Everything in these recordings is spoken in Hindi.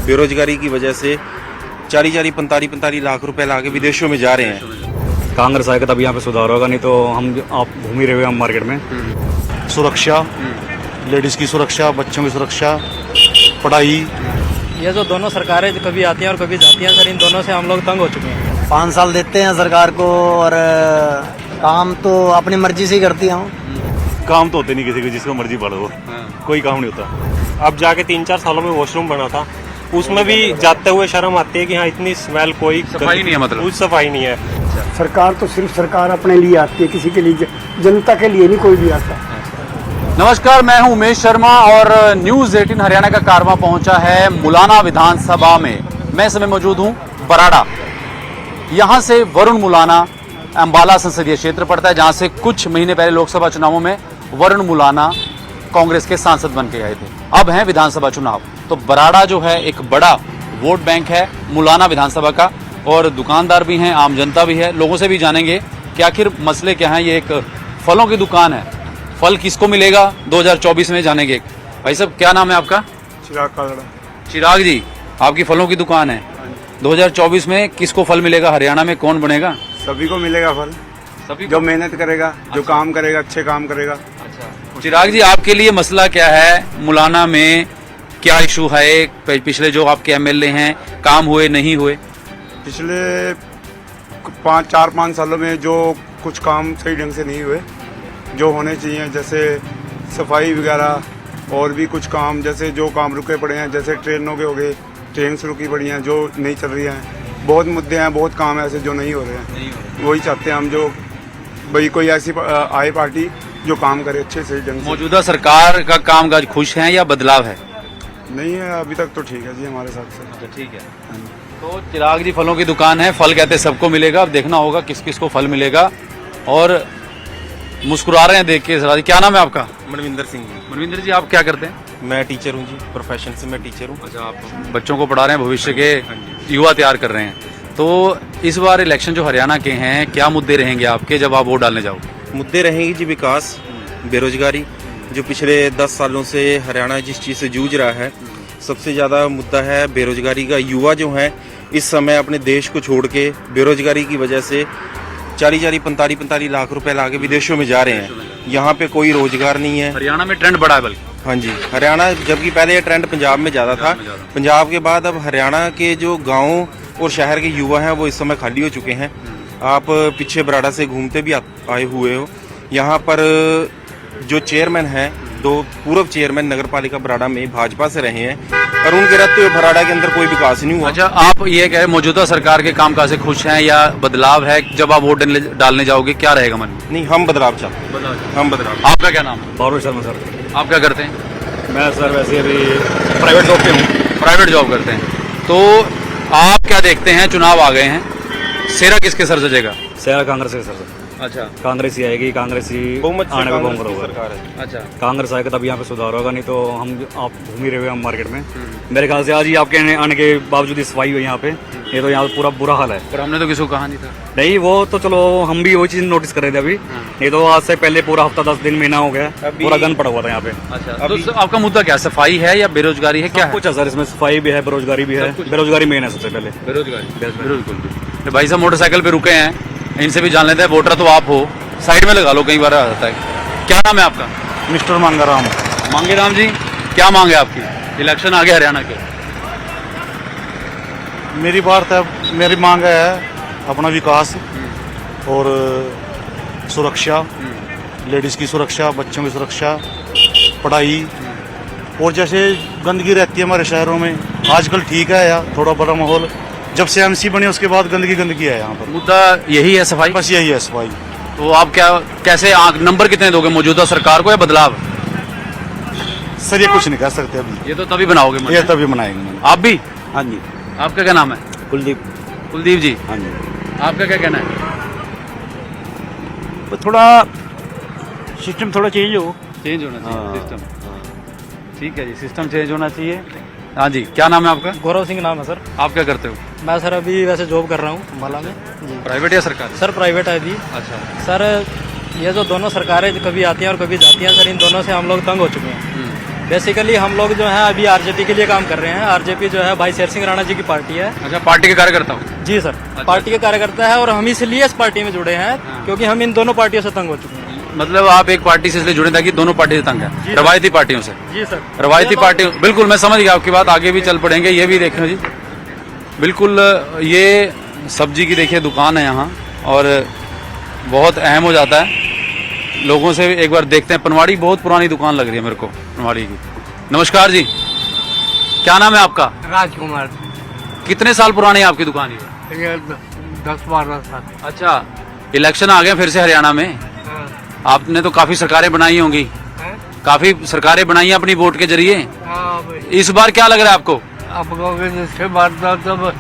बेरोजगारी की वजह से 40-45 लाख रुपए ला के विदेशों में जा रहे हैं। कांग्रेस आएगा तब यहाँ पे सुधार होगा, नहीं तो हम आप घूम ही रहे हुए हम मार्केट में। सुरक्षा, लेडीज़ की सुरक्षा, बच्चों की सुरक्षा, पढ़ाई। ये जो दोनों सरकारें कभी आती हैं और कभी जाती हैं सर, इन दोनों से हम लोग तंग हो चुके हैं। 5 साल देते हैं सरकार को और काम तो अपनी मर्जी से ही करती हूँ। काम तो होते नहीं किसी को, जिसको मर्जी पढ़ो, कोई काम नहीं होता। अब जाके 3-4 सालों में वॉशरूम बना था, उसमें भी जाते हुए शर्म आती है कि हाँ इतनी स्मेल, कोई सफाई नहीं है, मतलब कुछ सफाई नहीं है। सरकार तो सिर्फ सरकार अपने लिए आती है, किसी के लिए, जनता के लिए नहीं कोई भी आता। नमस्कार, मैं हूं उमेश शर्मा और न्यूज़ 18 हरियाणा का कारवां पहुंचा है मुलाना विधानसभा में। मैं इस समय मौजूद हूं बराड़ा। यहां से वरुण मुलाना अंबाला संसदीय क्षेत्र पड़ता है, जहां से कुछ महीने पहले लोकसभा चुनावों में वरुण मुलाना कांग्रेस के सांसद बन के आए थे। अब है विधानसभा चुनाव, तो बराड़ा जो है एक बड़ा वोट बैंक है मुलाना विधानसभा का, और दुकानदार भी हैं, आम जनता भी है। लोगों से भी जानेंगे कि आखिर मसले क्या हैं। ये एक फलों की दुकान है, फल किसको मिलेगा 2024 में जानेंगे। भाई साहब, क्या नाम है आपका? चिराग कालड़ा। चिराग जी, आपकी फलों की दुकान है। 2024 में किसको फल मिलेगा? हरियाणा में कौन बनेगा? सभी को मिलेगा फल, सभी जो मेहनत करेगा, जो काम करेगा, अच्छे काम करेगा। अच्छा, चिराग जी, आपके लिए मसला क्या है? मुलाना में क्या इशू है? पिछले जो आपके एमएलए हैं, काम हुए नहीं हुए? पिछले 4-5 सालों में जो कुछ काम सही ढंग से नहीं हुए, जो होने चाहिए, जैसे सफाई वगैरह और भी कुछ काम, जैसे जो काम रुके पड़े हैं, जैसे ट्रेनों के हो गए, ट्रेन रुकी पड़ी हैं जो नहीं चल रही हैं। बहुत मुद्दे हैं, बहुत काम ऐसे जो नहीं हो रहे हैं। वही चाहते हैं हम, जो भाई कोई ऐसी आए पार्टी जो काम करे अच्छे सही ढंग से। मौजूदा सरकार का कामकाज खुश हैं या बदलाव है? नहीं है, अभी तक तो ठीक है जी हमारे साथ से। ठीक है। तो चिराग जी, फलों की दुकान है, फल कहते हैं सबको मिलेगा। अब देखना होगा किस किस को फल मिलेगा। और मुस्कुरा रहे हैं देख के। जरा, क्या नाम है आपका? मनविंदर सिंह जी। मनविंदर जी, आप क्या करते हैं? मैं टीचर हूँ जी, प्रोफेशन से मैं टीचर हूँ। अच्छा, आप बच्चों को पढ़ा रहे हैं, भविष्य के युवा तैयार कर रहे हैं। तो इस बार इलेक्शन जो हरियाणा के हैं, क्या मुद्दे रहेंगे आपके जब आप वोट डालने जाओगे? मुद्दे रहेंगे जी विकास, बेरोजगारी, जो पिछले 10 सालों से हरियाणा जिस चीज़ से जूझ रहा है, सबसे ज़्यादा मुद्दा है बेरोजगारी का। युवा जो है इस समय अपने देश को छोड़ के बेरोजगारी की वजह से 40-45 लाख रुपए ला के विदेशों में जा रहे हैं। यहाँ पे कोई रोजगार नहीं है। हरियाणा में ट्रेंड बढ़ा है बल्कि। हाँ जी, हरियाणा, जबकि पहले ये ट्रेंड पंजाब में ज़्यादा था। पंजाब के बाद अब हरियाणा के जो गाँव और शहर के युवा हैं वो इस समय खाली हो चुके हैं। आप पीछे बराड़ा से घूमते भी आए हुए हो। यहाँ पर जो चेयरमैन हैं, 2 पूर्व चेयरमैन नगर पालिका बराड़ा में भाजपा से रहे हैं, और उनके रहते हुए बराड़ा के अंदर कोई विकास नहीं हुआ। अच्छा, आप ये कह रहे मौजूदा सरकार के कामकाज से खुश हैं या बदलाव है? जब आप वोट डालने जाओगे क्या रहेगा मन में? नहीं, हम बदलाव चाहते हैं। हम बदलाव। आपका क्या नाम है? बाबू शर्मा सर। आप क्या करते हैं? मैं सर वैसे अभी प्राइवेट जॉब पे हूँ। प्राइवेट जॉब करते हैं। तो आप क्या देखते हैं, चुनाव आ गए हैं, सेरा किसके सर सजेगा? सेरा कांग्रेस के सर। अच्छा, कांग्रेस ही आएगी, कांग्रेस ही बहुमत से आने का कांग्रेस बहुमत की होगा। सरकार है। अच्छा, कांग्रेस आएगा तब यहाँ पे सुधार होगा, नहीं तो हम आप घूम ही रहे हुए हम मार्केट में। मेरे ख्याल से आज ही आपके आने के बावजूद सफाई हुई यहाँ पे, ये तो यहाँ पूरा बुरा हाल है। पर हमने तो किसी को कहा नहीं था। नहीं, वो तो चलो हम भी वही चीज नोटिस कर रहे थे अभी। ये तो आज से पहले पूरा हफ्ता 10 दिन महीना हो गया, पूरा गंद पड़ा हुआ था यहाँ पे। अच्छा, तो आपका मुद्दा क्या, सफाई है या बेरोजगारी है? क्या कुछ है सर इसमें, सफाई भी है, बेरोजगारी भी है। बेरोजगारी मेन है सबसे पहले। बेरोजगारी, बिल्कुल। भाई साहब मोटरसाइकिल पे रुके हैं, इनसे भी जान लेते हैं। वोटर तो आप हो, साइड में लगा लो, कई बार आ जाता है। क्या नाम है आपका? मिस्टर मांगाराम। मांगेराम जी, क्या मांग है आपकी? इलेक्शन आ गए हरियाणा के। मेरी बात है, मेरी मांग है अपना विकास और सुरक्षा, लेडीज़ की सुरक्षा, बच्चों की सुरक्षा, पढ़ाई। और जैसे गंदगी रहती है हमारे शहरों में, आजकल ठीक है यार, थोड़ा बड़ा माहौल। जब से एमसी बने उसके बाद गंदगी है यहाँ पर। मुद्दा यही है, सफाई? बस यही है, सफाई। तो आप क्या, कैसे नंबर कितने दोगे मौजूदा सरकार को या बदलाव? सर ये कुछ नहीं कह सकते अभी, ये तो तभी बनाओगे। ये तभी बनाएंगे। आप भी? हाँ जी। आपका क्या नाम है? कुलदीप। कुलदीप जी, हाँ जी। आपका क्या कहना है? तो थोड़ा सिस्टम थोड़ा चेंज हो, चेंज होना चाहिए सिस्टम। ठीक है जी, सिस्टम चेंज होना चाहिए। हाँ जी, क्या नाम है आपका? गौरव सिंह नाम है सर। आप क्या करते हो? मैं सर अभी वैसे जॉब कर रहा हूँ अंबाला में जी। प्राइवेट या सरकारी? सर प्राइवेट है अभी। अच्छा सर, ये जो दोनों सरकारें कभी आती हैं और कभी जाती हैं सर, इन दोनों से हम लोग तंग हो चुके हैं। बेसिकली हम लोग जो है अभी आरजेपी के लिए काम कर रहे हैं। आरजेपी जो है भाई शेर सिंह राणा जी की पार्टी है। अच्छा, पार्टी के कार्यकर्ता हो? जी सर, पार्टी के कार्यकर्ता है और हम इसलिए इस पार्टी में जुड़े हैं क्योंकि हम इन दोनों पार्टियों से तंग हो चुके हैं। मतलब आप एक पार्टी से इसलिए जुड़े ताकि दोनों पार्टी से तंग है, रवायती पार्टियों से? जी सर, रवायती पार्टी, बिल्कुल मैं समझ गया आपकी बात, आगे भी चल पड़ेंगे। ये भी देखें जी, बिल्कुल ये सब्जी की देखिए दुकान है यहाँ, और बहुत अहम हो जाता है लोगों से। एक बार देखते हैं, पनवाड़ी बहुत पुरानी दुकान लग रही है मेरे को, पनवाड़ी की। नमस्कार जी, क्या नाम है आपका? राजकुमार। कितने साल पुरानी है आपकी दुकान ये? 10-12 साल। अच्छा, इलेक्शन आ गए फिर से हरियाणा में। आपने तो काफी सरकारें बनाई होंगी, काफी सरकारें बनाई हैं अपनी वोट के जरिए। इस बार क्या लग रहा है आपको? इसके बाद तब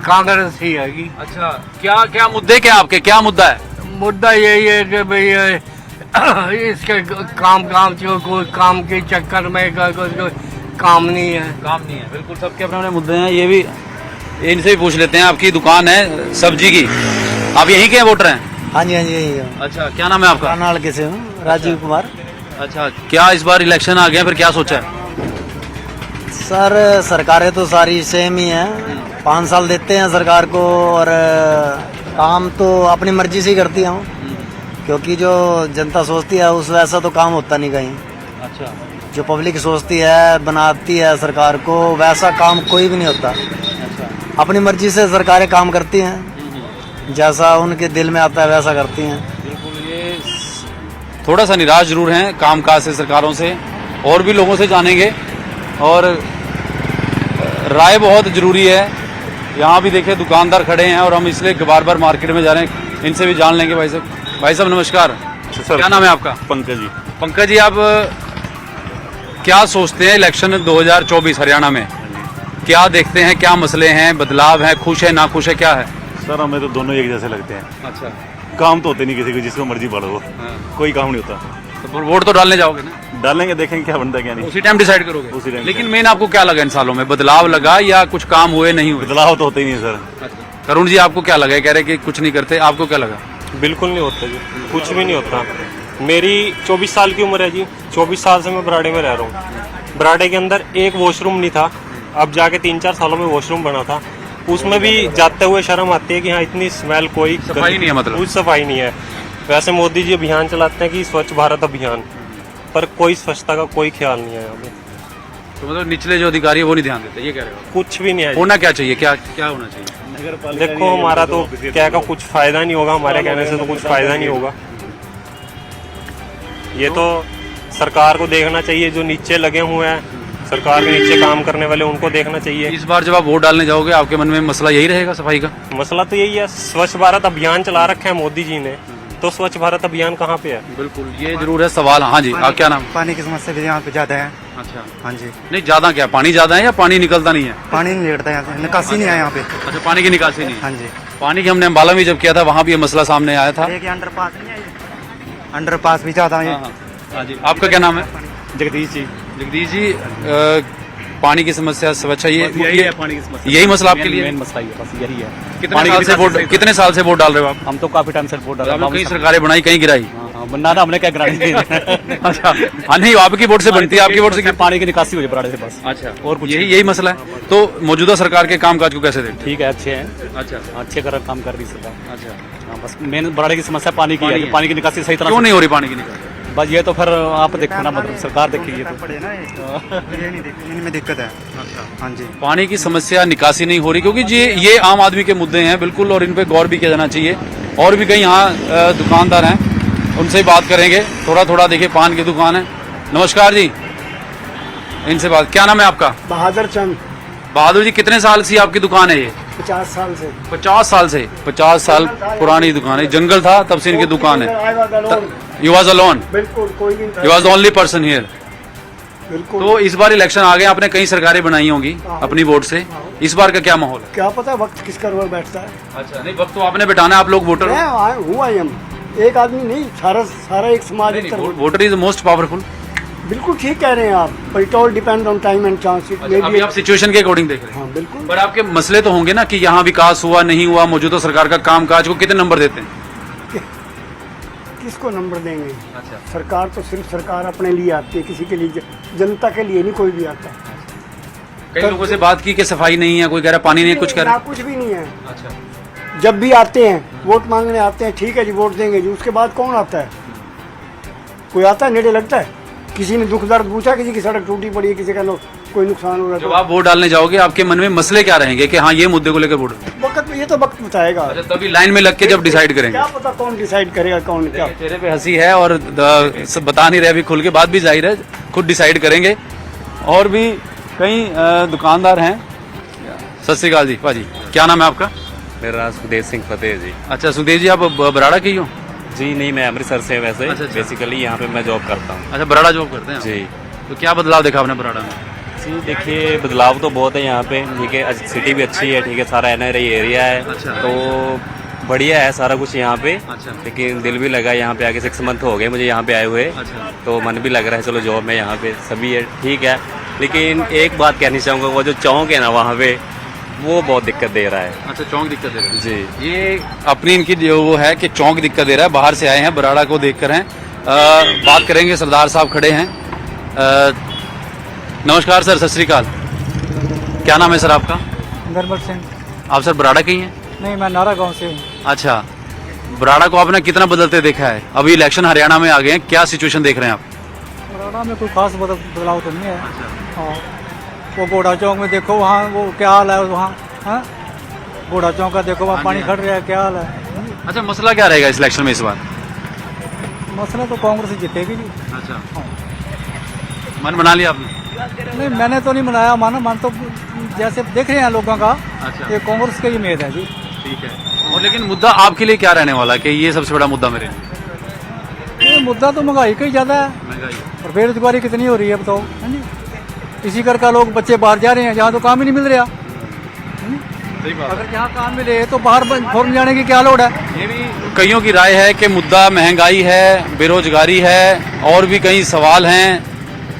कांग्रेस ही आएगी। अच्छा, क्या क्या मुद्दे, क्या आपके क्या मुद्दा है? मुद्दा यही है कि भाई इसके काम कोई काम के चक्कर में काम नहीं है। काम नहीं है, बिल्कुल सबके अपने अपने मुद्दे हैं। ये भी इनसे भी पूछ लेते हैं। आपकी दुकान है सब्जी की, आप यहीं के वोटर हैं? हाँ जी, हाँ जी, यही है। अच्छा, क्या नाम है आपका? करनाल के से हूँ, राजीव कुमार। अच्छा, क्या इस बार इलेक्शन आ गया, फिर क्या सोचा है? सर सरकारें तो सारी सेम ही हैं, 5 साल देते हैं सरकार को, और काम तो अपनी मर्जी से ही करती हूँ, क्योंकि जो जनता सोचती है उस वैसा तो काम होता नहीं कहीं। अच्छा, जो पब्लिक सोचती है बनाती है सरकार को, वैसा काम कोई भी नहीं होता। अच्छा, अपनी मर्जी से सरकारें काम करती हैं, जैसा उनके दिल में आता है वैसा करती हैं। बिल्कुल। ये थोड़ा सा निराश जरूर हैं कामकाज से, सरकारों से, और भी लोगों से जानेंगे। और राय बहुत जरूरी है। यहाँ भी देखिए दुकानदार खड़े हैं, और हम इसलिए बार बार मार्केट में जा रहे हैं, इनसे भी जान लेंगे। भाई साहब नमस्कार, सर, क्या नाम है आपका? पंकज जी। पंकज जी, आप क्या सोचते हैं इलेक्शन 2024 हरियाणा में? क्या देखते हैं, क्या मसले हैं, बदलाव है, खुश है, नाखुश है, क्या है? सर, हमें तो दोनों एक जैसे लगते हैं। अच्छा, काम तो होते नहीं किसी को, जिसको मर्जी पढ़ो, कोई काम नहीं होता। तो वोट तो डालने जाओगे ना? डालेंगे, देखेंगे क्या बनता है क्या नहीं। उसी टाइम डिसाइड करोगे? उसी टाइम। लेकिन मेन आपको क्या लगा इन सालों में, बदलाव लगा या कुछ काम हुए, नहीं हुए? बदलाव तो होता ही नहीं सर। करुण जी, आपको क्या लगा? कह रहे कि कुछ नहीं करते, आपको क्या लगा? बिल्कुल नहीं होता जी, कुछ भी नहीं होता। मेरी 24 साल की उम्र है जी, 24 साल से मैं बराड़े में रह रहा हूँ। बराड़े के अंदर एक वॉशरूम नहीं था, अब जाके 3-4 सालों में वॉशरूम बना था। उसमें भी जाते हुए शर्म आती है कि हाँ इतनी स्मेल, कोई सफाई नहीं है, मतलब कुछ सफाई नहीं है। वैसे मोदी जी अभियान चलाते हैं कि स्वच्छ भारत अभियान, पर कोई स्वच्छता का कोई ख्याल नहीं है यहाँ पे। तो मतलब निचले जो अधिकारी है वो नहीं ध्यान देते, ये कह रहे हो? कुछ भी नहीं है। होना क्या चाहिए, क्या क्या होना चाहिए? देखो, हमारा तो क्या का कुछ फायदा नहीं होगा, हमारे कहने से तो कुछ फायदा नहीं होगा। ये तो सरकार को देखना चाहिए, जो नीचे लगे हुए हैं, सरकार के नीचे काम करने वाले, उनको देखना चाहिए। इस बार जब आप वोट डालने जाओगे, आपके मन में मसला यही रहेगा सफाई का? मसला तो यही है, स्वच्छ भारत अभियान चला रखा है मोदी जी ने, तो स्वच्छ भारत अभियान कहाँ पे है? बिल्कुल, ये जरूर है सवाल। हाँ जी, आप क्या नाम? पानी की समस्या भी यहाँ पे ज्यादा है। अच्छा, हाँ जी। नहीं ज्यादा क्या, पानी ज्यादा है या पानी निकलता नहीं है? पानी नहीं निकलता यहाँ से, निकासी नहीं है यहाँ पे। अच्छा, पानी की निकासी नहीं? हाँ जी। पानी की हमने अम्बाला में जब किया था, वहाँ भी ये मसला सामने आया था। अंडरपास नहीं है, अंडरपास भी ज्यादा है। हाँ जी, आपका क्या नाम है? जगदीश जी। जगदीश जी, पानी की समस्या स्वच्छ है, यही है पानी की समस्या, यही मसला आपके लिए? मेन मसला ही है, बस यही है। कितने साल से वोट डाल रहे हो आप? हम तो काफी टाइम से वोट डाल रहे हैं। कई सरकारें बनाई, कहीं गिराई। बनना ना, हमने क्या गिरानी। अच्छा, हाँ नहीं, आपकी वोट से बनती है, आपकी वोट से पानी की निकासी हुई बराड़े से बस। अच्छा, और कुछ यही मसला है। तो मौजूदा सरकार के कामकाज को कैसे देखते? ठीक है, अच्छे हैं। अच्छा, अच्छे काम कर रही सरकार। अच्छा, हाँ, बस मेन बराड़े की समस्या पानी की है। पानी की निकासी सही तरह क्यों नहीं हो रही पानी की निकासी? बस ये तो फिर आप देखो ना, मतलब सरकार देखेगी तो। इनमें दिक्कत है। हाँ जी। पानी की समस्या, निकासी नहीं हो रही, क्योंकि ये आम आदमी के मुद्दे हैं बिल्कुल, और इन पे गौर भी किया जाना चाहिए। और भी कई यहाँ दुकानदार हैं, उनसे बात करेंगे थोड़ा थोड़ा। देखिए, पान की दुकान है। नमस्कार जी, इनसे बात, क्या नाम है आपका? बहादुर चंद। बहादुर जी, कितने साल से आपकी दुकान है ये? 50 साल से। 50 साल से? 50 साल पुरानी दुकान है। जंगल था तब से इनकी दुकान है। You was alone? बिल्कुल, कोई नहीं था। You was only person here? बिल्कुल। तो इस बार इलेक्शन आ गए, आपने कई सरकारें बनाई होंगी अपनी वोट से, इस बार का क्या माहौल है? क्या पता वक्त किसका रोल बैठता है। अच्छा, नहीं, वक्त तो आपने बैठाना है, आप लोग वोटर हुआ एक आदमी नहीं, सारा एक समाज। Voter is most powerful. बिल्कुल ठीक कह रहे हैं आप। It all depend on time and chance. अभी आप सिचुएशन के अकॉर्डिंग देख रहे हैं? हाँ, बिल्कुल। पर आपके मसले तो होंगे ना कि यहाँ विकास हुआ नहीं हुआ, मौजूदा सरकार का कामकाज को कितने नंबर देते हैं? किसको नंबर देंगे? अच्छा। सरकार तो सिर्फ सरकार अपने लिए आती है, किसी के लिए जनता के लिए नहीं कोई भी आता। कई लोगों से बात की कि सफाई नहीं है, कोई कह रहा पानी नहीं, कुछ कह रहा। कुछ भी नहीं है। अच्छा। जब भी आते हैं वोट मांगने आते हैं, ठीक है जी वोट देंगे जी, उसके बाद कौन आता है? कोई आता है? नेड़े लगता है? किसी ने दुख दर्द पूछा? किसी की सड़क टूटी पड़ी है, किसी का कोई नुकसान हो रहा है? जब आप वोट डालने जाओगे आपके मन में मसले क्या रहेंगे कि हाँ ये मुद्दे को लेकर वोट? वक्त ये तो वक्त बताएगा। अच्छा, तभी लाइन में लग के जब डिसाइड करेंगे। क्या पता कौन डिसाइड करेगा कौन क्या। चेहरे पे हंसी है और सब बता नहीं रहे अभी खुल के, बात भी जाहिर है खुद डिसाइड करेंगे। और भी कई दुकानदार हैं। सत श्री अकाल जी भाजी, क्या नाम है आपका? मेरा नाम सुखदेव सिंह फतेह जी। अच्छा सुखदेव जी, आप बराड़ा के ही हो? जी नहीं, मैं अमृतसर से वैसे अच्छा। बेसिकली यहाँ पे मैं जॉब करता हूँ। अच्छा, बराड़ा जॉब करते हैं जी। तो क्या बदलाव देखा आपने बराड़ा में? जी देखिए, बदलाव तो बहुत है यहाँ पे, ठीक है। सिटी भी अच्छी है, ठीक है। सारा NRI एरिया है। अच्छा। तो बढ़िया है सारा कुछ यहाँ पे। अच्छा। लेकिन दिल भी लगा यहाँ पे आके, 6 मंथ हो गए मुझे यहाँ पे आए हुए। अच्छा। तो मन भी लग रहा है, चलो जॉब में यहाँ पे सभी है, ठीक है। लेकिन एक बात कहनी चाहूँगा, वो जो चौक है ना वहाँ पे, वो बहुत दिक्कत दे रहा है। अच्छा, चौक दिक्कत दे रहा है जी। ये अपनी इनकी जो वो है कि चौक दिक्कत दे रहा है, बाहर से आए हैं, बराड़ा को देखकर हैं। बात करेंगे, सरदार साहब खड़े हैं। नमस्कार सर, सत श्री अकाल। क्या नाम है सर आपका? गरबल सिंह। आप सर बराड़ा के ही हैं? नहीं, मैं नारा गांव से हूँ। अच्छा, बराड़ा को आपने कितना बदलते देखा है? अभी इलेक्शन हरियाणा में आ गए हैं, क्या सिचुएशन देख रहे हैं आप? बराड़ा में कोई खास बदलाव तो नहीं है। हाँ, वो घोड़ा चौक में देखो, वहाँ वो क्या हाल है वहाँ। हाँ, घोड़ा चौक का देखो, वहाँ पानी खड़ रहा है, क्या हाल है। अच्छा, मसला क्या रहेगा इस इलेक्शन में इस बार? मसला तो कांग्रेस जीतेगी जी। अच्छा, मन बना लिया आपने? नहीं, मैंने तो नहीं बनाया मन तो जैसे देख रहे हैं लोगों का। अच्छा। ये कांग्रेस का ही मेद है जी। ठीक है। और लेकिन मुद्दा आपके लिए क्या रहने वाला है कि ये सबसे बड़ा मुद्दा मेरे लिए? ये मुद्दा तो महंगाई का ही ज़्यादा है, महंगाई। और बेरोजगारी कितनी हो रही है बताओ, है जी। इसी करके लोग बच्चे बाहर जा रहे हैं, जहाँ तो काम ही नहीं मिल रहा। सही बात। अगर यहाँ काम मिले तो बाहर फॉरन जाने की क्या लोड़ है। ये भी कईयों की राय है कि मुद्दा महंगाई है, बेरोजगारी है, और भी कई सवाल हैं।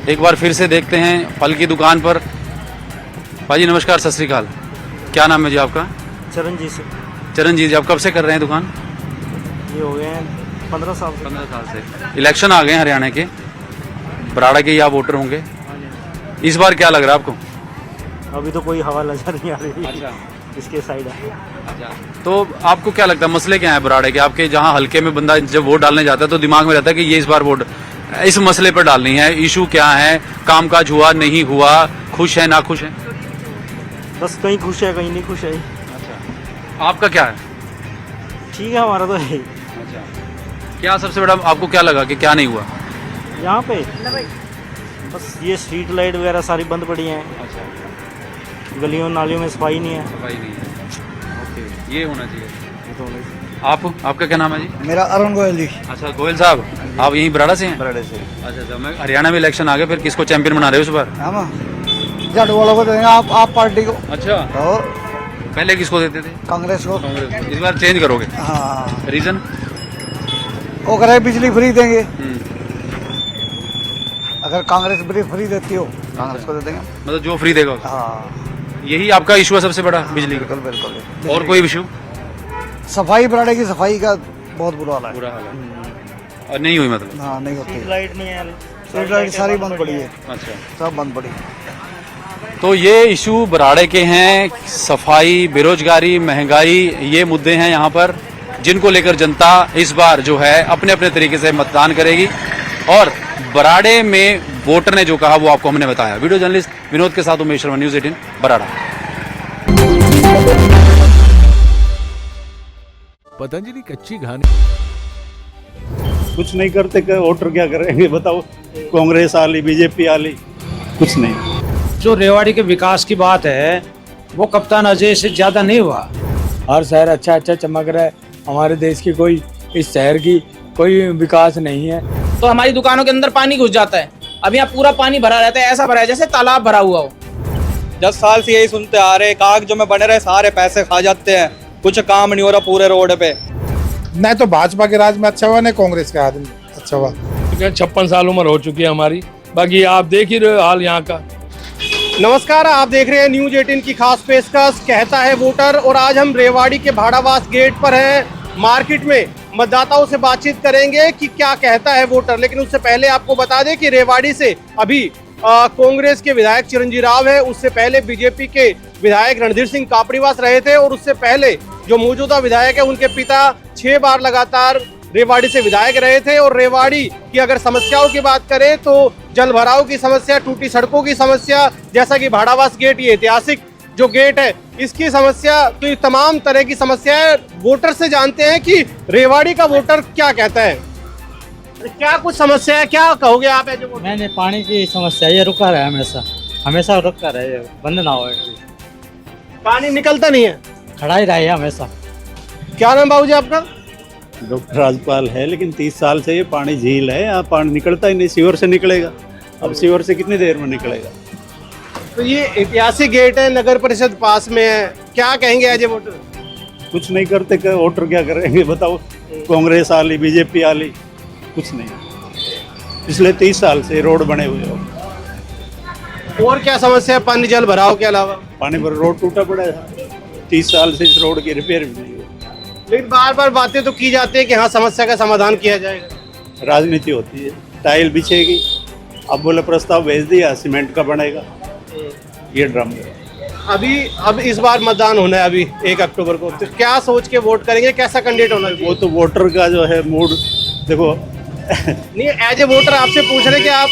एक बार फिर से देखते हैं फल की दुकान पर। भाजी नमस्कार, सत श्री अकाल। क्या नाम है जी आपका? चरणजीत से। चरणजीत जी, आप कब से कर रहे हैं दुकान? ये हो गए हैं 15 साल से। 15 साल से। इलेक्शन आ गए हैं हरियाणा के, बराड़ा के ही आप वोटर होंगे। इस बार क्या लग रहा है आपको? अभी तो कोई हवा नजर नहीं आ रही। अच्छा। इसके साइड है। अच्छा। तो आपको क्या लगता है मसले क्या है बराड़े के? आपके जहाँ हल्के में बंदा जब वोट डालने जाता है तो दिमाग में रहता है कि ये इस बार वोट इस मसले पर डालनी है। इशू क्या है? कामकाज हुआ नहीं हुआ, खुश है ना खुश है? बस कहीं खुश है, कहीं नहीं खुश है। अच्छा। आपका क्या है? ठीक है, हमारा तो है। अच्छा। क्या सबसे बड़ा आपको क्या लगा कि क्या नहीं हुआ यहाँ पे? बस ये स्ट्रीट लाइट वगैरह सारी बंद पड़ी हैं। अच्छा। गलियों नालियों में सफाई नहीं है। सफाई नहीं है। ओके, ये होना चाहिए। आपका क्या नाम है जी? मेरा अरुण गोयल जी। अच्छा, गोयल साहब, आप यहीं बराड़ा से हैं? बराड़े से। अच्छा, मैं हरियाणा में इलेक्शन आ गए, फिर किसको चैंपियन बना रहे हो इस बार? हम झाड़ू वालों को देंगे, आप पार्टी को। अच्छा। और पहले किसको देते थे? कांग्रेस को। कांग्रेस। इस बार चेंज करोगे? हाँ, रीजन? वो करे बिजली फ्री देंगे। अगर कांग्रेस फ्री देती हो कांग्रेस को दे देंगे। मतलब जो फ्री देगा। हाँ, यही आपका इशू है सबसे बड़ा, बिजली का? बिल्कुल बिल्कुल। और कोई इशू? सफाई बराड़े की सफाई का बहुत बुरा हाल है। बुरा हाल है। और नहीं हुई मतलब? हाँ, नहीं होती। लाइट नहीं है, स्ट्रीट लाइट सारी बंद पड़ी है। अच्छा। सब बंद पड़ी। तो ये इशू बराड़े के हैं, सफाई, बेरोजगारी, महंगाई, ये मुद्दे हैं यहाँ पर, जिनको लेकर जनता इस बार जो है अपने अपने तरीके से मतदान करेगी। और बराड़े में वोटर ने जो कहा वो आपको हमने बताया। वीडियो जर्नलिस्ट विनोद के साथ उमेश शर्मा, न्यूज़ 18 बराड़ा। पतंजलि कच्ची घानी कुछ नहीं करते, वोटर क्या करेंगे बताओ? कांग्रेस आ ली, बीजेपी आ ली, कुछ नहीं। जो रेवाड़ी के विकास की बात है वो कप्तान अजय से ज्यादा नहीं हुआ। हर शहर अच्छा अच्छा चमक रहा है, हमारे देश की कोई, इस शहर की कोई विकास नहीं है। तो हमारी दुकानों के अंदर पानी घुस जाता है। अब यहाँ पूरा पानी भरा रहता है, ऐसा भरा है जैसे तालाब भरा हुआ हो। 10 साल से यही सुनते आ रहे, कागजों में बने रहे, सारे पैसे खा जाते हैं, कुछ काम नहीं हो रहा पूरे रोड पे। नहीं तो भाजपा के राज में अच्छा हुआ, नहीं कांग्रेस के हाथ में अच्छा हुआ। 56 साल उम्र हो चुकी है हमारी, बाकी आप देख ही रहे हो हाल यहाँ का। नमस्कार, आप देख रहे हैं न्यूज़ 18 की खास पेशकश कहता है वोटर। और आज हम रेवाड़ी के भाड़ावास गेट पर हैं, मार्केट में। मतदाताओं से बातचीत करेंगे कि क्या कहता है वोटर। लेकिन उससे पहले आपको बता दें कि रेवाड़ी से अभी कांग्रेस के विधायक चिरंजीव राव है, उससे पहले बीजेपी के विधायक रणधीर सिंह कापड़ीवास रहे थे, और उससे पहले जो मौजूदा विधायक है उनके पिता 6 बार लगातार रेवाड़ी से विधायक रहे थे। और रेवाड़ी की अगर समस्याओं की बात करें तो जल भराव की समस्या, टूटी सड़कों की समस्या, जैसा कि भाड़ावास गेट, ये ऐतिहासिक जो गेट है इसकी समस्या, तो ये तमाम तरह की समस्याएं वोटर से जानते हैं कि रेवाड़ी का वोटर क्या कहता है। क्या कुछ समस्या है, क्या कहोगे आप? मैंने पानी की समस्या ये रुका रहा है, हमेशा हमेशा रुका रहा है, बंद ना हो। पानी निकलता नहीं है, खड़ा ही रहा है हमेशा। क्या नाम बाबूजी आपका? डॉक्टर राजपाल है, लेकिन 30 साल से ये पानी झील है, यहाँ पानी निकलता ही नहीं। सीवर से निकलेगा, अब सीवर से कितनी देर में निकलेगा? तो ये ऐतिहासिक गेट है, नगर परिषद पास में है, क्या कहेंगे एज ए वोटर? कुछ नहीं करते, वोटर क्या करेंगे बताओ? कांग्रेस आ ली, बीजेपी आ ली, कुछ नहीं। पिछले 30 साल से रोड बने हुए हो। और क्या समस्या है पानी जल भराव के अलावा? पानी पर रोड टूटा पड़ा है, 30 साल से इस रोड की रिपेयर भी नहीं हुई। लेकिन बार बार बातें तो की जाती है कि हाँ समस्या का समाधान किया जाएगा। राजनीति होती है, टाइल बिछेगी, अब बोले प्रस्ताव भेज दिया, सीमेंट का बनेगा, ये ड्रामा है। अब इस बार मतदान होना है, अभी 1 अक्टूबर को, तो क्या सोच के वोट करेंगे, कैसा कैंडिडेट होना चाहिए? वो तो वोटर का जो है मूड देखो। नहीं, एज ए वोटर आपसे पूछ रहे कि आप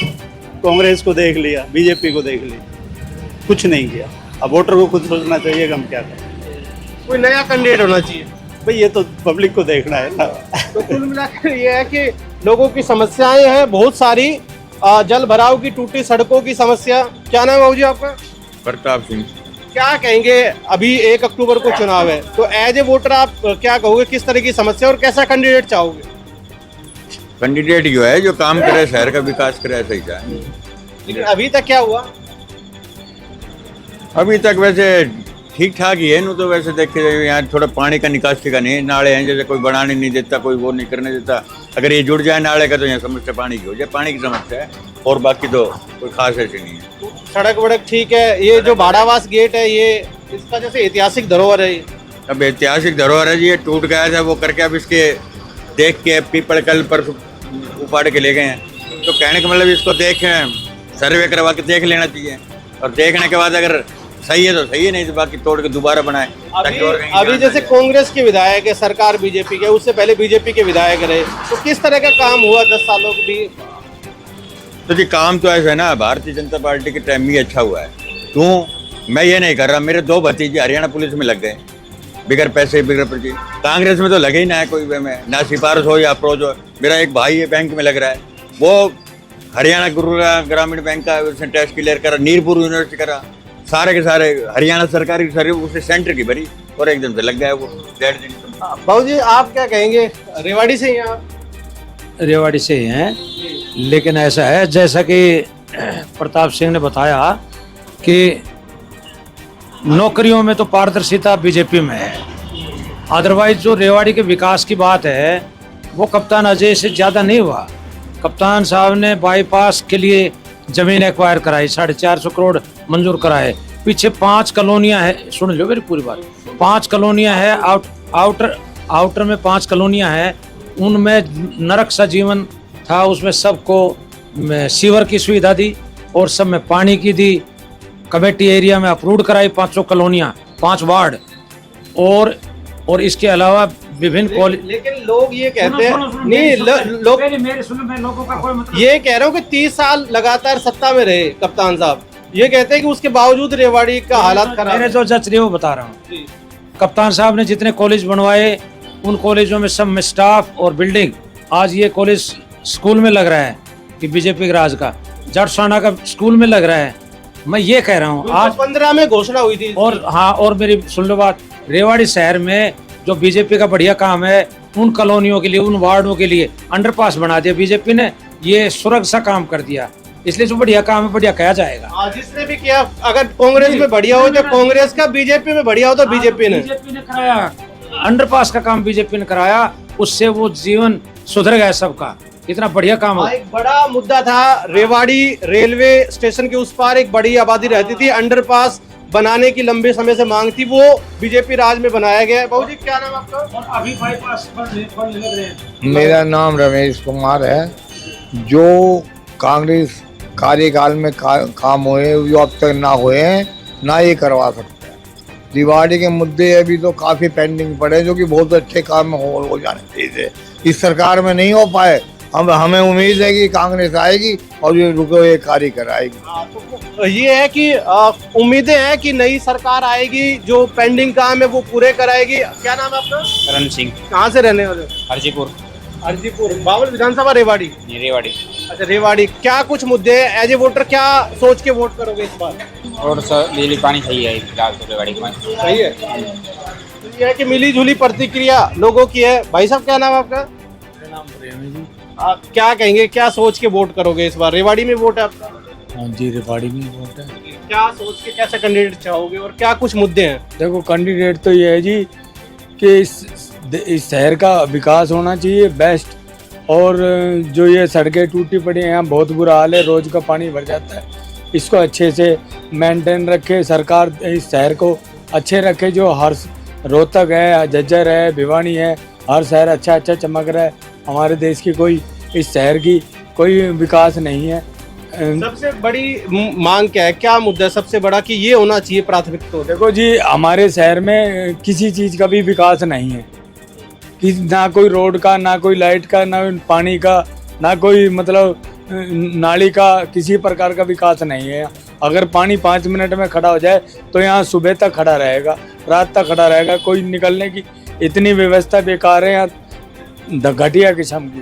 कांग्रेस को देख लिया, बीजेपी को देख लिया, कुछ नहीं किया। अब वोटर को खुद सोचना चाहिए कि हम क्या करें। कोई नया कैंडिडेट होना चाहिए भाई, ये तो पब्लिक को देखना है ना। तो कुल मिलाकर ये है कि लोगों की समस्याएं हैं बहुत सारी, जल भराव की, टूटी सड़कों की समस्या। क्या नाम है बाबूजी आपका? प्रताप सिंह। क्या कहेंगे, अभी 1 अक्टूबर को चुनाव है, तो एज ए वोटर आप क्या कहोगे, किस तरह की समस्या और कैसा कैंडिडेट चाहोगे? कैंडिडेट जो है जो काम करे, शहर का विकास करे, सही जाए। लेकिन अभी तक क्या हुआ? अभी तक वैसे ठीक ठाक ही है, न तो वैसे देखे जाए यहाँ थोड़ा पानी का निकासी का नहीं, नाले हैं जैसे कोई बनाने नहीं देता, कोई वो नहीं करने देता। अगर ये जुड़ जाए नाले का तो यहाँ समस्या पानी की हो जाए, पानी की समस्या है, और बाकी तो कोई खास ऐसी नहीं है। सड़क वड़क ठीक है। ये जो भाड़ावास गेट है, ये इसका जैसे ऐतिहासिक धरोहर है। अब ऐतिहासिक धरोहर है जी, ये टूट गया था, वो करके अब इसके देख के पीपल कल पर उपाड़ के ले गए हैं। तो कहने का मतलब इसको देखें, सर्वे करवा के देख लेना चाहिए, और देखने के बाद अगर सही है तो सही है, नहीं तो बाकी तोड़ के दोबारा बनाए। अभी जैसे कांग्रेस के विधायक है, सरकार बीजेपी के, उससे पहले बीजेपी के विधायक रहे, तो किस तरह का काम हुआ 10 सालों के भी? तो जी काम तो ऐसा है ना, भारतीय जनता पार्टी के टाइम में अच्छा हुआ है। क्यों? मैं ये नहीं कर रहा, मेरे 2 भतीजे हरियाणा पुलिस में लग गए, बिगर पैसे बिगर पर्ची। कांग्रेस में तो लगे ही ना है कोई में, ना सिफारिश हो या अप्रोच हो। मेरा एक भाई है बैंक में लग रहा है, वो हरियाणा ग्रामीण बैंक का उसने टेस्ट क्लियर करा, नीरपुर यूनिवर्सिटी करा, सारे के सारे हरियाणा सरकारी सर्विस उसने सेंटर की भरी, और एकदम से लग गया वो 1.5 दिन। बाबूजी आप क्या कहेंगे, रेवाड़ी से ही हैं आप? रेवाड़ी से ही हैं, लेकिन ऐसा है जैसा कि प्रताप सिंह ने बताया कि नौकरियों में तो पारदर्शिता बीजेपी में है, अदरवाइज जो रेवाड़ी के विकास की बात है वो कप्तान अजय से ज़्यादा नहीं हुआ। कप्तान साहब ने बाईपास के लिए जमीन एक्वायर कराई, 450 करोड़ मंजूर कराए। पीछे 5 कॉलोनियां है, सुन लो मेरी पूरी बात, 5 कॉलोनियां है, आउटर में 5 कॉलोनियां है, उनमें नरक सा जीवन था। उसमें सबको सीवर की सुविधा दी और सब में पानी की दी। कमेटी एरिया में अप्रूव कराई 500 कॉलोनियां, 5 वार्ड, और इसके अलावा विभिन्न कॉलेज। लेकिन लोग ये कहते हैं, नहीं लोग लोगों का कोई मतलब ये कह रहे हो कि 30 साल लगातार सत्ता में रहे कप्तान साहब, ये कहते हैं कि उसके बावजूद रेवाड़ी का हालात खराब। मैंने जो जज रही वो बता रहा हूँ। कप्तान साहब ने जितने कॉलेज बनवाए, उन कॉलेजों में सब में स्टाफ और बिल्डिंग, आज ये कॉलेज स्कूल में लग रहा है कि बीजेपी के राज का, जटसाना का स्कूल में लग रहा है। मैं ये कह रहा हूँ, आज 15 में घोषणा हुई थी। और हाँ, और मेरी सुन लो बात, रेवाड़ी शहर में जो बीजेपी का बढ़िया काम है, उन कॉलोनियों के लिए, उन वार्डों के लिए अंडरपास बना दिया बीजेपी ने, ये सुरक्षा काम कर दिया। इसलिए जो बढ़िया काम है बढ़िया कहा जाएगा। जिसने भी किया, अगर कांग्रेस में बढ़िया हो तो कांग्रेस का, बीजेपी में बढ़िया हो तो बीजेपी ने कराया, अंडरपास का काम बीजेपी ने कराया, उससे वो जीवन सुधर गया सबका, इतना बढ़िया काम है। एक बड़ा मुद्दा था, रेवाड़ी रेलवे स्टेशन के उस पार एक बड़ी आबादी रहती थी, अंडरपास बनाने की लंबे समय से मांग थी, वो बीजेपी राज में बनाया गया है। बाबू जी क्या नाम आपका? अभी बाईपास बन लग रहे हैं। मेरा नाम रमेश कुमार है। जो कांग्रेस कार्यकाल में काम हुए जो अब तक ना हुए हैं ना ये करवा सकते हैं। दिवाली के मुद्दे अभी तो काफ़ी पेंडिंग पड़े हैं, जो कि बहुत अच्छे काम हो जाने चाहिए, इस सरकार में नहीं हो पाए। हमें उम्मीद है कि कांग्रेस आएगी और ये रुके हुए कार्य कराएगी। तो ये है कि उम्मीदें हैं कि नई सरकार आएगी, जो पेंडिंग काम है वो पूरे कराएगी। क्या नाम है आपका? करण सिंह। कहाँ से रहने वाले? हरजीपुर। हरजीपुर, बावल विधानसभा, रेवाड़ी। रेवाड़ी। अच्छा, रेवाड़ी। क्या कुछ मुद्दे हैं एज ए वोटर, क्या सोच के वोट करोगे इस बार? और बिजली पानी सही है फिलहाल तो रेवाड़ी में। सही है। तो ये है कि मिली जुली प्रतिक्रिया लोगों की है। भाई साहब क्या नाम है आपका? मेरा नाम प्रेम है जी। आप क्या कहेंगे, क्या सोच के वोट करोगे इस बार? रेवाड़ी में वोट है आपका? हाँ जी, रेवाड़ी में वोट है। क्या सोच के कैसा कैंडिडेट चाहोगे और क्या कुछ मुद्दे हैं? देखो, कैंडिडेट तो ये है जी कि इस शहर का विकास होना चाहिए बेस्ट, और जो ये सड़कें टूटी पड़ी हैं यहाँ बहुत बुरा हाल है, रोज का पानी भर जाता है। इसको अच्छे से मेंटेन रखे सरकार, इस शहर को अच्छे रखे। जो हर रोहतक है, झज्जर है, भिवानी है, हर शहर अच्छा अच्छा चमक रहा है। हमारे देश की कोई, इस शहर की कोई विकास नहीं है। सबसे बड़ी मांग क्या है, क्या मुद्दा है सबसे बड़ा कि ये होना चाहिए प्राथमिकता? देखो जी, हमारे शहर में किसी चीज़ का भी विकास नहीं है, कि ना कोई रोड का, ना कोई लाइट का, ना पानी का, ना कोई मतलब नाली का, किसी प्रकार का विकास नहीं है। अगर पानी 5 मिनट में खड़ा हो जाए तो यहाँ सुबह तक खड़ा रहेगा, रात तक खड़ा रहेगा। कोई निकलने की इतनी व्यवस्था बेकार है यहाँ, घटिया किस्म की।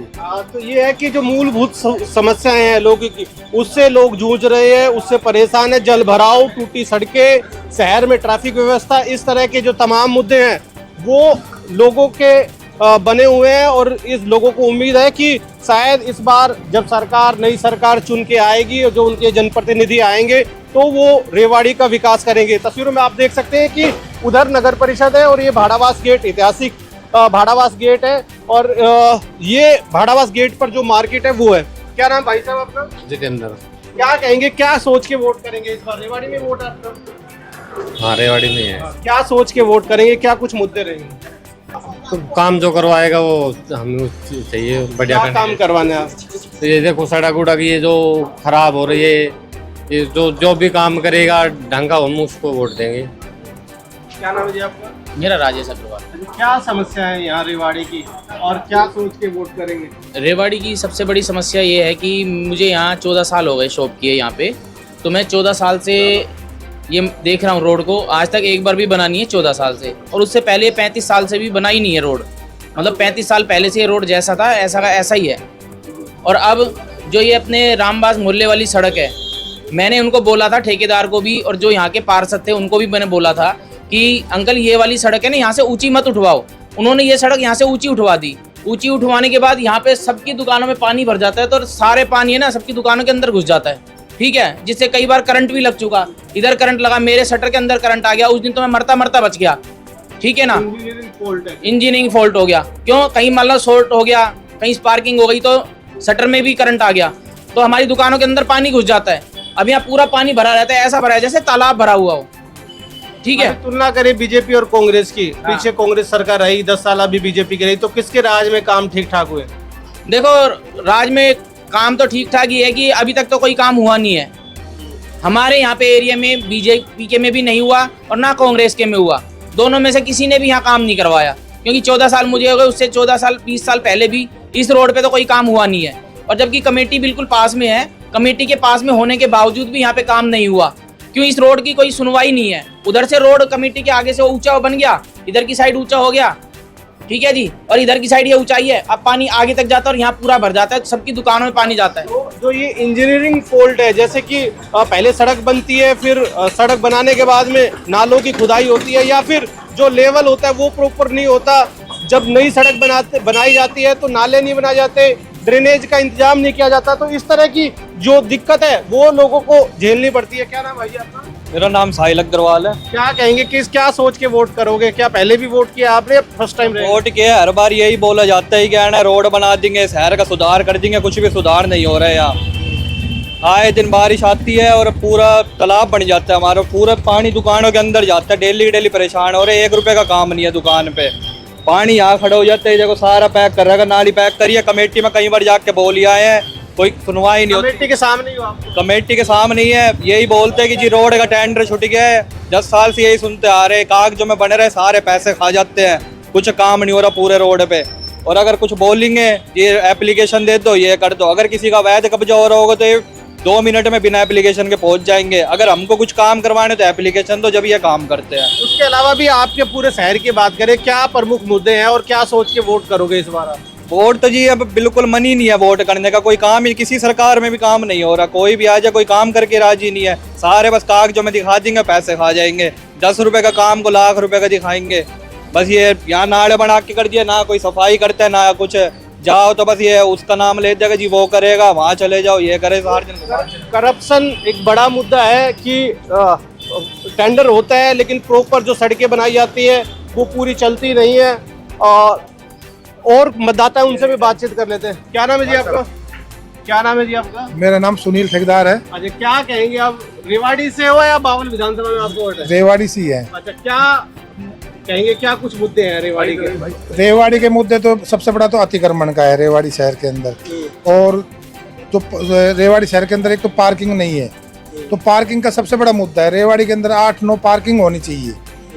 तो ये है कि जो मूलभूत समस्याएं हैं लोगों की, उससे लोग जूझ रहे हैं, उससे परेशान है। जल भराव, टूटी सड़कें, शहर में ट्रैफिक व्यवस्था, इस तरह के जो तमाम मुद्दे हैं वो लोगों के बने हुए हैं। और इस लोगों को उम्मीद है कि शायद इस बार जब सरकार, नई सरकार चुन के आएगी और जो उनके जनप्रतिनिधि आएंगे तो वो रेवाड़ी का विकास करेंगे। तस्वीरों में आप देख सकते हैं कि उधर नगर परिषद है और ये भाड़ावास गेट, ऐतिहासिक भाड़ावास गेट है, और ये भाड़ावास गेट पर जो मार्केट है वो है। क्या नाम भाई साहब आपका? जितेंद्र। क्या कहेंगे, क्या सोच के वोट करेंगे इस बार? रेवाड़ी में वोट है आपका? हाँ, रेवाड़ी में है। क्या सोच के वोट करेंगे, क्या कुछ मुद्दे रहेंगे? तो काम जो करवाएगा वो हमें चाहिए, बढ़िया काम करवाने आप। तो ये देखो सड़क उड़क ये जो खराब हो रही है, ये जो भी काम करेगा ढंग का हम उसको वोट देंगे। क्या नाम है जी आपका? मेरा राजेश अग्रवाल। क्या समस्या है यहाँ रेवाड़ी की और क्या सोच के वोट करेंगे? रेवाड़ी की सबसे बड़ी समस्या ये है कि मुझे यहाँ 14 साल हो गए शॉप किए यहाँ पे, तो मैं 14 साल से ये देख रहा हूँ रोड को, आज तक एक बार भी बना नहीं है 14 साल से। और उससे पहले 35 साल से भी बना ही नहीं है रोड, मतलब 35 साल पहले से ये रोड जैसा था ऐसा का ऐसा ही है। और अब जो ये अपने रामबास मोहल्ले वाली सड़क है, मैंने उनको बोला था, ठेकेदार को भी, और जो यहाँ के पार्षद थे उनको भी मैंने बोला था कि अंकल ये वाली सड़क है ना, यहाँ से ऊंची मत उठवाओ। उन्होंने ये सड़क यहाँ से ऊंची उठवा दी। ऊंची उठवाने के बाद यहाँ पे सबकी दुकानों में पानी भर जाता है, तो सारे पानी है ना सबकी दुकानों के अंदर घुस जाता है, ठीक है, जिससे कई बार करंट भी लग चुका। इधर करंट लगा, मेरे शटर के अंदर करंट आ गया, उस दिन तो मैं मरता मरता बच गया, ठीक है ना। इंजीनियरिंग फॉल्ट हो गया, क्यों, कहीं मान लो शॉर्ट हो गया, कहीं स्पार्किंग हो गई तो शटर में भी करंट आ गया, तो हमारी दुकानों के अंदर पानी घुस जाता है। अब यहाँ पूरा पानी भरा रहता है, ऐसा भरा है जैसे तालाब भरा हुआ हो, ठीक है। तुलना करें बीजेपी और कांग्रेस की, पीछे कांग्रेस सरकार रही 10 साल, अभी बीजेपी की रही, तो किसके राज में काम ठीक ठाक हुए? देखो, राज में काम तो ठीक ठाक ही है कि अभी तक तो कोई काम हुआ नहीं है। हमारे यहाँ पे एरिया में बीजेपी के में भी नहीं हुआ और ना कांग्रेस के में हुआ, दोनों में से किसी ने भी यहाँ काम नहीं करवाया। क्योंकि 14 साल मुझे हो गए, उससे 14 साल 20 साल पहले भी इस रोड पे तो कोई काम हुआ नहीं है। और जबकि कमेटी बिल्कुल पास में है, कमेटी के पास में होने के बावजूद भी यहाँ पे काम नहीं हुआ। क्यों, इस रोड की कोई सुनवाई नहीं है। उधर से रोड कमेटी के आगे से ऊंचा बन गया, इधर की साइड ऊंचा हो गया, ठीक है जी, और इधर की साइड ये ऊंचाई है, अब पानी आगे तक जाता है और यहाँ पूरा भर जाता है, सबकी दुकानों में पानी जाता है। तो जो ये इंजीनियरिंग फॉल्ट है, जैसे कि पहले सड़क बनती है, फिर सड़क बनाने के बाद में नालों की खुदाई होती है, या फिर जो लेवल होता है वो प्रॉपर नहीं होता। जब नई सड़क बनाई जाती है तो नाले नहीं बनाए जाते, ड्रेनेज का इंतजाम नहीं किया जाता, तो इस तरह की जो दिक्कत है वो लोगों को झेलनी पड़ती है। क्या नाम भाई आपका? मेरा नाम साहिल अग्रवाल है। क्या कहेंगे, क्या सोच के वोट करोगे? क्या पहले भी वोट किया आपने, फर्स्ट टाइम वोट किया? हर बार यही बोला जाता है कि रोड बना देंगे, शहर का सुधार कर देंगे, कुछ भी सुधार नहीं हो रहा है यहाँ। आए दिन बारिश आती है और पूरा तालाब बन जाता है हमारा, पूरा पानी दुकानों के अंदर जाता है, डेली परेशान हो रहे। 1 रुपए का काम नहीं है दुकान पे, पानी यहाँ खड़े हो जाते हैं। देखो सारा पैक कर रहा है, नाली पैक करिए। कमेटी में कई बार जाके बोल आए हैं, कोई सुनवाई नहीं होती। कमेटी के सामने ही हो आप? कमेटी के सामने ही है, यही बोलते हैं कि जी रोड का टेंडर छूट गया है। 10 साल से यही सुनते आ रहे, कागजों में बने रहे, सारे पैसे खा जाते हैं, कुछ काम नहीं हो रहा पूरे रोड पे। और अगर कुछ बोलेंगे ये एप्लीकेशन दे दो, ये कर दो। अगर किसी का वैध कब्जा हो रहा होगा तो ये 2 मिनट में बिना एप्लीकेशन के पहुंच जाएंगे। अगर हमको कुछ काम करवाने तो एप्लीकेशन दो, जब ये काम करते हैं। उसके अलावा भी आपके पूरे शहर की बात करें, क्या प्रमुख मुद्दे हैं और क्या सोच के वोट करोगे इस बार? वोट तो जी अब बिल्कुल मन ही नहीं है वोट करने का। कोई काम ही, किसी सरकार में भी काम नहीं हो रहा। कोई भी आ जाए कोई काम करके राजी नहीं है। सारे बस कागजों में दिखा देंगे, पैसे खा जाएंगे। 10 रुपए का काम को लाख रुपए का दिखाएंगे। बस ये यहाँ नाले बना के कर दिए, ना कोई सफाई करते हैं ना कुछ। जाओ तो बस ये उसका नाम ले देगा जी, वो करेगा, वहाँ चले जाओ, ये करे। करप्शन एक बड़ा मुद्दा है कि टेंडर होता है लेकिन प्रॉपर जो सड़कें बनाई जाती है वो पूरी चलती नहीं है। और मतदाता उनसे भी बातचीत कर लेते हैं। क्या नाम है जी आपका? क्या नाम है जी आपका? मेरा नाम सुनील ठेकेदार है। अच्छा, क्या कहेंगे आप? रेवाड़ी से हो या बावल विधानसभा में आपको वोट है? रेवाड़ी से है। अच्छा, क्या कहेंगे, क्या कुछ मुद्दे हैं रेवाड़ी के? रेवाड़ी के मुद्दे तो सबसे बड़ा तो अतिक्रमण का है रेवाड़ी शहर के अंदर। और जो रेवाड़ी शहर के अंदर एक तो पार्किंग नहीं है, तो पार्किंग का सबसे बड़ा मुद्दा है। रेवाड़ी के अंदर 8-9 पार्किंग होनी चाहिए,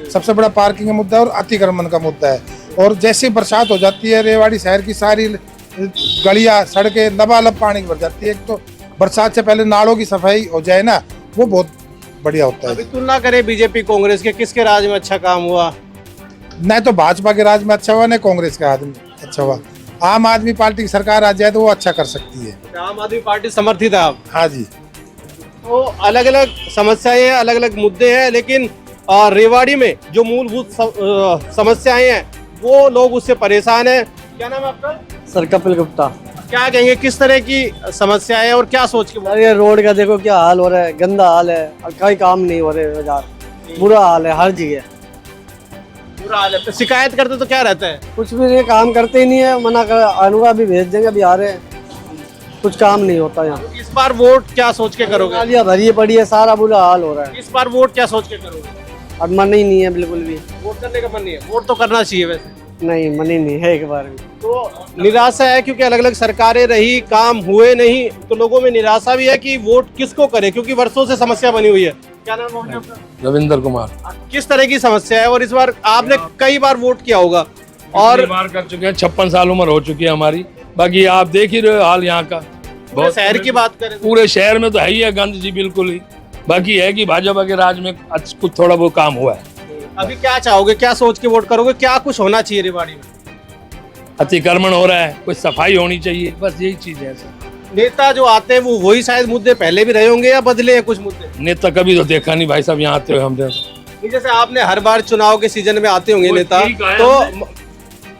सबसे बड़ा पार्किंग का मुद्दा है। और अतिक्रमण का मुद्दा है। और जैसे बरसात हो जाती है रेवाड़ी शहर की सारी गलियां सड़कें लबालब पानी भर जाती है। एक तो बरसात से पहले नालों की सफाई हो जाए ना, वो बहुत बढ़िया होता है। अभी तुलना करें बीजेपी कांग्रेस के, किसके राज में अच्छा काम हुआ? न तो भाजपा के राज में अच्छा हुआ, न कांग्रेस के राज में अच्छा हुआ। आम आदमी पार्टी की सरकार आ जाए तो वो अच्छा कर सकती है। आम आदमी पार्टी समर्थित है आप? हाँ जी। तो अलग अलग समस्याएं हैं, अलग अलग मुद्दे हैं, लेकिन रेवाड़ी में जो मूलभूत समस्याएं हैं वो लोग उससे परेशान हैं। क्या नाम है आपका? सर कपिल गुप्ता। क्या कहेंगे, किस तरह की समस्याएं हैं और क्या सोच के? अरे रोड का देखो क्या हाल हो रहा है, गंदा हाल है, कोई काम नहीं हो रहे बाजार, बुरा हाल है हर जगह, बुरा हाल है। शिकायत करते तो क्या रहता है? कुछ भी नहीं, काम करते ही नहीं है, मना कर अनुगा भी भेज देंगे, अभी आ रहे हैं, कुछ काम नहीं होता यहाँ। इस बार वोट क्या सोच के करोगे? नालियाँ भरी पड़ी है, सारा बुरा हाल हो रहा है। इस बार वोट क्या सोच के करोगे? अब मन ही नहीं है बिल्कुल भी, वोट करने का मन नहीं है। वोट तो करना चाहिए वैसे। नहीं, मन ही नहीं है एक बार भी। तो निराशा है क्योंकि अलग अलग सरकारें रही, काम हुए नहीं, तो लोगों में निराशा भी है कि वोट किसको करे, क्योंकि वर्षों से समस्या बनी हुई है। क्या नाम है आपका? रविंदर कुमार। किस तरह की समस्या है और इस बार आपने कई बार वोट किया होगा और बार कर चुके हैं, 56 साल उम्र हो चुकी है हमारी। बाकी आप देख ही रहे हो हाल यहाँ का। बहुत शहर की बात करें, पूरे शहर में तो है ही है गंद जी, बिल्कुल ही। बाकी है कि भाजपा के राज में कुछ थोड़ा वो काम हुआ है। अभी क्या चाहोगे, क्या सोच के वोट करोगे, क्या कुछ होना चाहिए रेवाड़ी में? अतिक्रमण हो रहा है, कुछ सफाई होनी चाहिए, बस यही चीज है। नेता जो आते हैं वो वही शायद मुद्दे पहले भी रहे होंगे या बदले हैं कुछ मुद्दे? नेता कभी तो देखा नहीं भाई साहब यहाँ आते हुए हमने। जैसे आपने हर बार चुनाव के सीजन में आते होंगे नेता,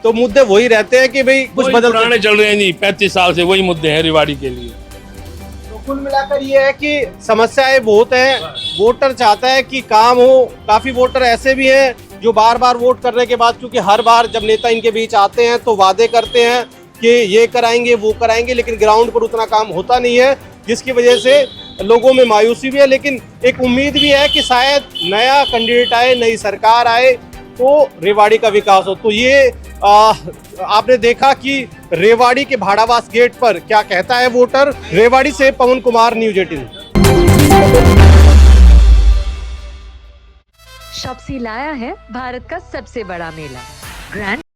तो मुद्दे वही रहते हैं कि भाई कुछ बदल पुराने चल रहे हैं जी, 35 साल से वही मुद्दे हैं रेवाड़ी के लिए। कुल मिलाकर ये है कि समस्याएं बहुत हैं। वोटर चाहता है कि काम हो। काफी वोटर ऐसे भी हैं जो बार बार वोट करने के बाद, क्योंकि हर बार जब नेता इनके बीच आते हैं तो वादे करते हैं कि ये कराएंगे वो कराएंगे, लेकिन ग्राउंड पर उतना काम होता नहीं है, जिसकी वजह से लोगों में मायूसी भी है। लेकिन एक उम्मीद भी है कि शायद नया कैंडिडेट आए, नई सरकार आए तो रेवाड़ी का विकास हो। तो ये आपने देखा कि रेवाड़ी के भाड़ावास गेट पर क्या कहता है वोटर। रेवाड़ी से पवन कुमार, न्यूज़ 18। शॉप्सी लाया है भारत का सबसे बड़ा मेला, ग्रैंड